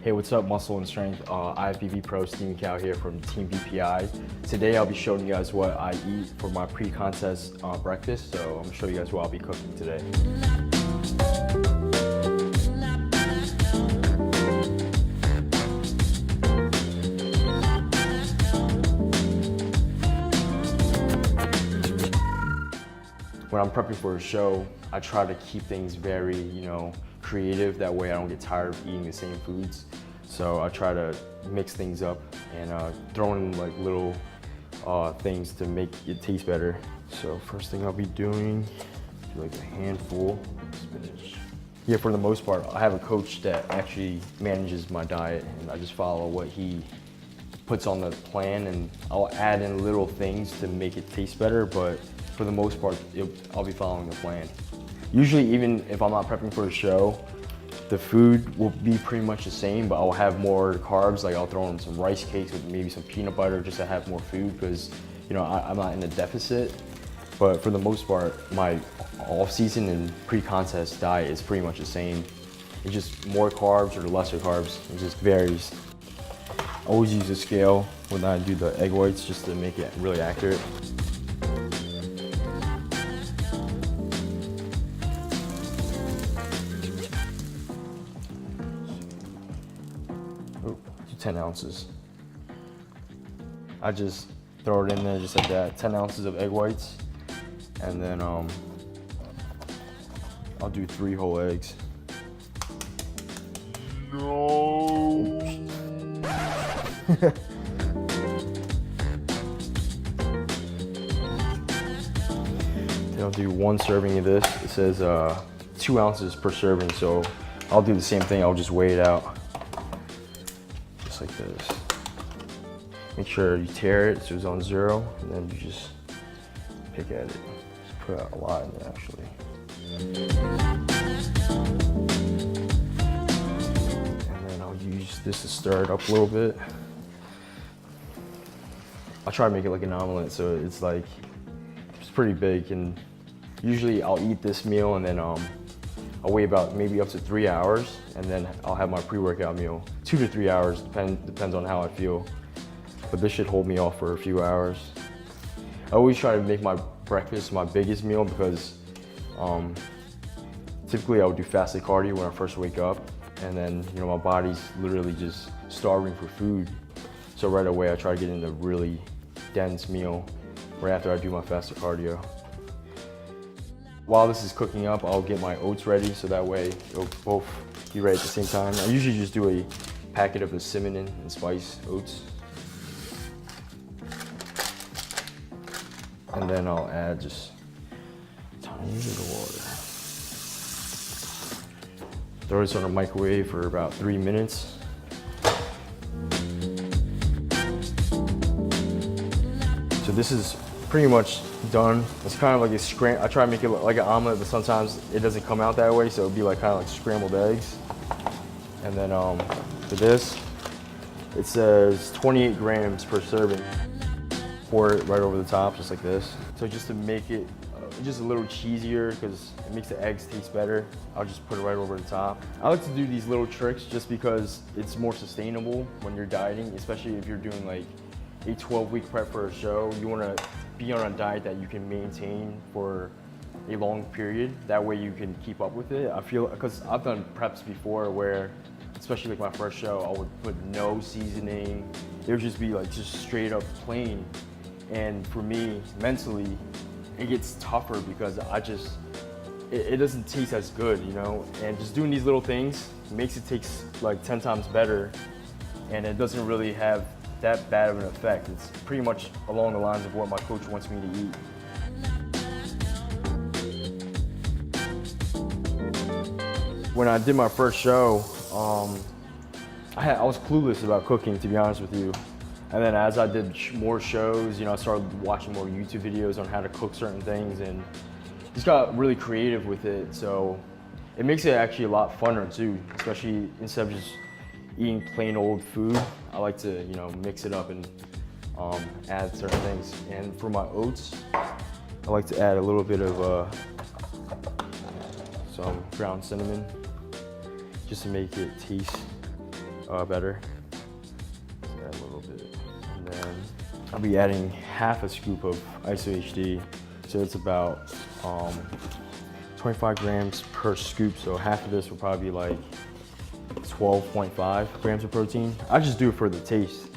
Hey, what's up, Muscle and Strength? IFBB Pro Steve Cow here from Team BPI. Today I'll be showing you guys what I eat for my pre-contest breakfast. So I'm gonna show you guys what I'll be cooking today. When I'm prepping for a show, I try to keep things very, creative. That way I don't get tired of eating the same foods. So I try to mix things up and throw in like little things to make it taste better. So first thing I'll be doing, like a handful of spinach. Yeah, for the most part, I have a coach that actually manages my diet, and I just follow what he puts on the plan, and I'll add in little things to make it taste better, but for the most part, I'll be following the plan. Usually, even if I'm not prepping for a show, the food will be pretty much the same, but I'll have more carbs. Like I'll throw in some rice cakes with maybe some peanut butter just to have more food because, I'm not in a deficit. But for the most part, my off-season and pre-contest diet is pretty much the same. It's just more carbs or lesser carbs. It just varies. I always use a scale when I do the egg whites just to make it really accurate. Oh, 10 ounces. I just throw it in there just like that. 10 ounces of egg whites. And then I'll do 3 whole eggs. No. Then I'll do 1 serving of this. It says 2 ounces per serving, so I'll do the same thing. I'll just weigh it out, just like this. Make sure you tear it so it's on 0, and then you just pick at it. Just put out a lot in there, actually. And then I'll use this to stir it up a little bit. I'll try to make it like an omelet, so it's pretty big, and usually I'll eat this meal and then I'll wait about maybe up to 3 hours, and then I'll have my pre-workout meal. 2 to 3 hours, depends on how I feel. But this should hold me off for a few hours. I always try to make my breakfast my biggest meal because typically I would do fasted cardio when I first wake up, and then my body's literally just starving for food. So right away I try to get in a really dense meal right after I do my fasted cardio. While this is cooking up, I'll get my oats ready so that way it'll both be ready at the same time. I usually just do a packet of the cinnamon and spice oats. And then I'll add just a tiny bit of water. Throw this on a microwave for about 3 minutes. So this is pretty much done. It's kind of like a scramble. I try to make it like an omelet, but sometimes it doesn't come out that way, so it'll be like kind of like scrambled eggs. And then for this, it says 28 grams per serving. Pour it right over the top, just like this. So just to make it just a little cheesier, because it makes the eggs taste better, I'll just put it right over the top. I like to do these little tricks just because it's more sustainable when you're dieting, especially if you're doing like a 12-week prep for a show. You want to be on a diet that you can maintain for a long period. That way you can keep up with it. I feel, because I've done preps before where, especially like my first show, I would put no seasoning. It would just be like just straight up plain. And for me, mentally, it gets tougher because it doesn't taste as good, And just doing these little things makes it taste like 10 times better, and it doesn't really have that bad of an effect. It's pretty much along the lines of what my coach wants me to eat. When I did my first show, I was clueless about cooking, to be honest with you. And then as I did more shows, I started watching more YouTube videos on how to cook certain things, and just got really creative with it. So it makes it actually a lot funner too, especially instead of just eating plain old food. I like to, mix it up and add certain things. And for my oats, I like to add a little bit of some ground cinnamon, just to make it taste better. Just add a little bit. And then I'll be adding half a scoop of ISO HD. So it's about 25 grams per scoop. So half of this will probably be like 12.5 grams of protein. I just do it for the taste,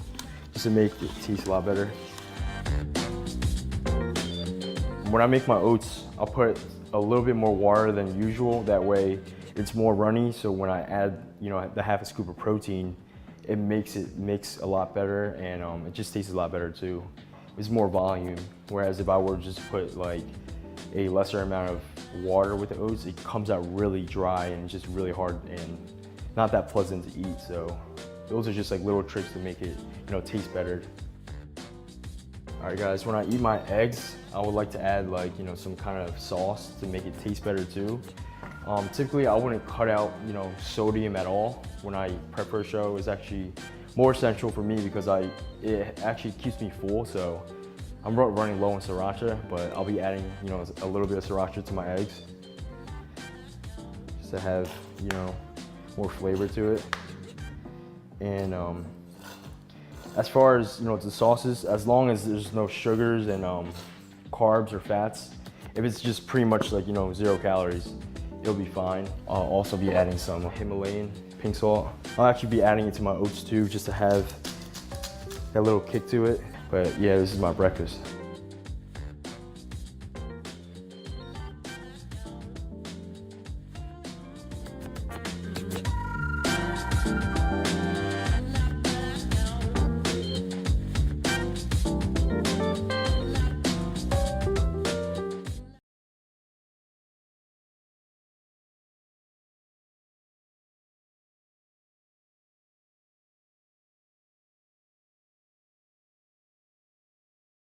just to make it taste a lot better. When I make my oats, I'll put a little bit more water than usual. That way it's more runny. So when I add, the half a scoop of protein, it makes it mix a lot better, and it just tastes a lot better too. It's more volume. Whereas if I were to just put like a lesser amount of water with the oats, it comes out really dry and it's just really hard and not that pleasant to eat. So those are just like little tricks to make it, taste better. All right guys, when I eat my eggs, I would like to add like, some kind of sauce to make it taste better too. Typically I wouldn't cut out, sodium at all when I prep for a show. It's actually more essential for me because it actually keeps me full. So I'm running low on sriracha, but I'll be adding, a little bit of sriracha to my eggs just to have, more flavor to it. And as far as, the sauces, as long as there's no sugars and carbs or fats, if it's just pretty much like, 0 calories, it'll be fine. I'll also be adding some Himalayan pink salt. I'll actually be adding it to my oats too, just to have that little kick to it. But yeah, this is my breakfast.